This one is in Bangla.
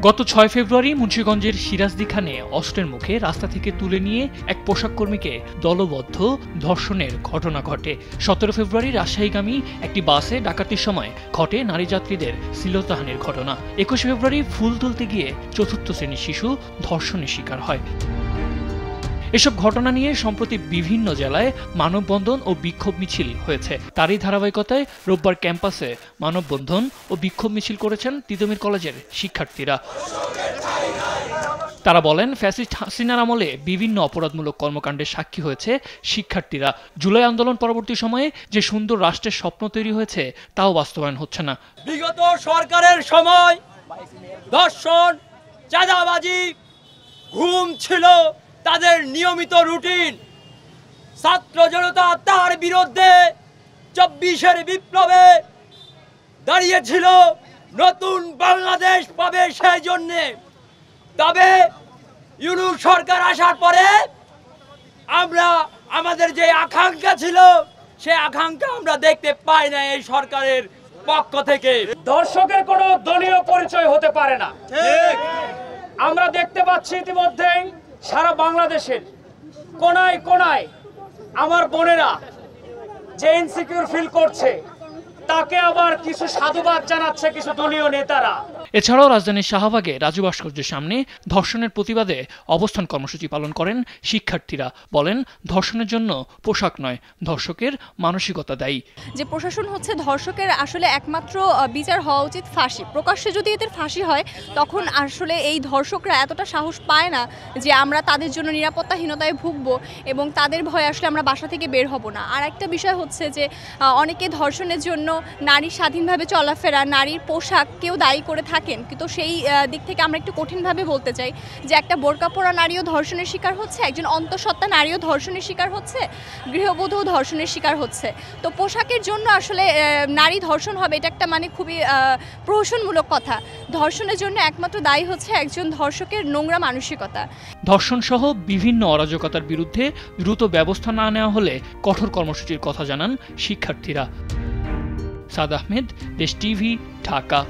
গত ৬ ফেব্রুয়ারি মুন্সিগঞ্জের সিরাজদিখানে অস্ত্রের মুখে রাস্তা থেকে তুলে নিয়ে এক পোশাক কর্মীকে দলবদ্ধ ধর্ষণের ঘটনা ঘটে। ১৭ ফেব্রুয়ারি রাজশাহীগামী একটি বাসে ডাকাতির সময় ঘটে নারী যাত্রীদের শ্লীলতাহানির ঘটনা। ২১ ফেব্রুয়ারি ফুল তুলতে গিয়ে চতুর্থ শ্রেণীর শিশু ধর্ষণের শিকার হয়। এসব ঘটনা নিয়ে সম্প্রতি বিভিন্ন জেলায় মানববন্ধন ও বিক্ষোভ মিছিল হয়েছে। তারই ধারাবাহিকতায় রোববার ক্যাম্পাসে মানববন্ধন ও বিক্ষোভ মিছিল করেছেন তিতুমীর কলেজের শিক্ষার্থীরা। তারা বলেন, ফ্যাসিস্ট হাসিনার আমলে বিভিন্ন অপরাধমূলক কর্মকাণ্ডের সাক্ষী হয়েছে শিক্ষার্থীরা। জুলাই আন্দোলন পরবর্তী সময়ে যে সুন্দর রাষ্ট্রের স্বপ্ন তৈরি হয়েছে তাও বাস্তবায়ন হচ্ছে না। বিগত সরকারের সময় ধর্ষণ, চাঁদাবাজি, ঘুম ছিল তাদের নিয়মিত রুটিন। ছাত্র জনতা তার বিরুদ্ধে ২৪-এর বিপ্লবে দাঁড়িয়েছিল, নতুন বাংলাদেশ পাবে সেই জন্যে। তবে ইউনূস সরকার আসার পরে আমরা আমাদের যে আকাঙ্ক্ষা ছিল সেই আকাঙ্ক্ষা আমরা দেখতে পাই না এই সরকারের পক্ষ থেকে। ধর্ষকের কোনো দলীয় পরিচয় হতে পারে না। আমরা দেখতে পাচ্ছি ইতিমধ্যেই সারা বাংলাদেশের কোনায় কোনায় আমার বোনেরা যে ইনসিকিউর ফিল করছে তাকে আবার কিছু সাধুবাদ জানাচ্ছে কিছু দলীয় নেতারা। এছাড়াও রাজধানীর শাহবাগে রাজু ভাস্কর্যের সামনে ধর্ষণের প্রতিবাদে অবস্থান কর্মসূচি পালন করেন শিক্ষার্থীরা। বলেন, ধর্ষণের জন্য পোশাক নয়, ধর্ষকের মানসিকতা দায়ী। যে প্রশাসন হচ্ছে ধর্ষকের আসলে একমাত্র বিচার হওয়া উচিত ফাঁসি। প্রকাশ্যে যদি এদের ফাঁসি হয় তখন আসলে এই ধর্ষকরা এতটা সাহস পায় না যে আমরা তাদের জন্য নিরাপত্তাহীনতায় ভুগবো এবং তাদের ভয়ে আসলে আমরা বাসা থেকে বের হব না। আর একটা বিষয় হচ্ছে যে অনেকে ধর্ষণের জন্য নারীর স্বাধীনভাবে চলাফেরা, নারীর পোশাক কেউ দায়ী করে থাকেন, কিন্তু সেই দিক থেকে আমরা একটু কঠিনভাবে বলতে চাই যে একটা বোরকা পরা নারীও ধর্ষণের শিকার হচ্ছে, একজন অন্তঃসত্ত্বা নারীও ধর্ষণের শিকার হচ্ছে, গৃহবধূও ধর্ষণের শিকার হচ্ছে। তো পোশাকের জন্য আসলে নারী ধর্ষণ হবে এটা একটা মানে খুবই প্রহসনমূলক কথা। ধর্ষণের জন্য একমাত্র দায়ী হচ্ছে একজন ধর্ষকের নোংরা মানসিকতা। ধর্ষণ সহ বিভিন্ন অরাজকতার বিরুদ্ধে দ্রুত ব্যবস্থা না নেওয়া হলে কঠোর কর্মসূচির কথা জানান শিক্ষার্থীরা। সাদ আহমেদ, দেশ টিভি, ঢাকা।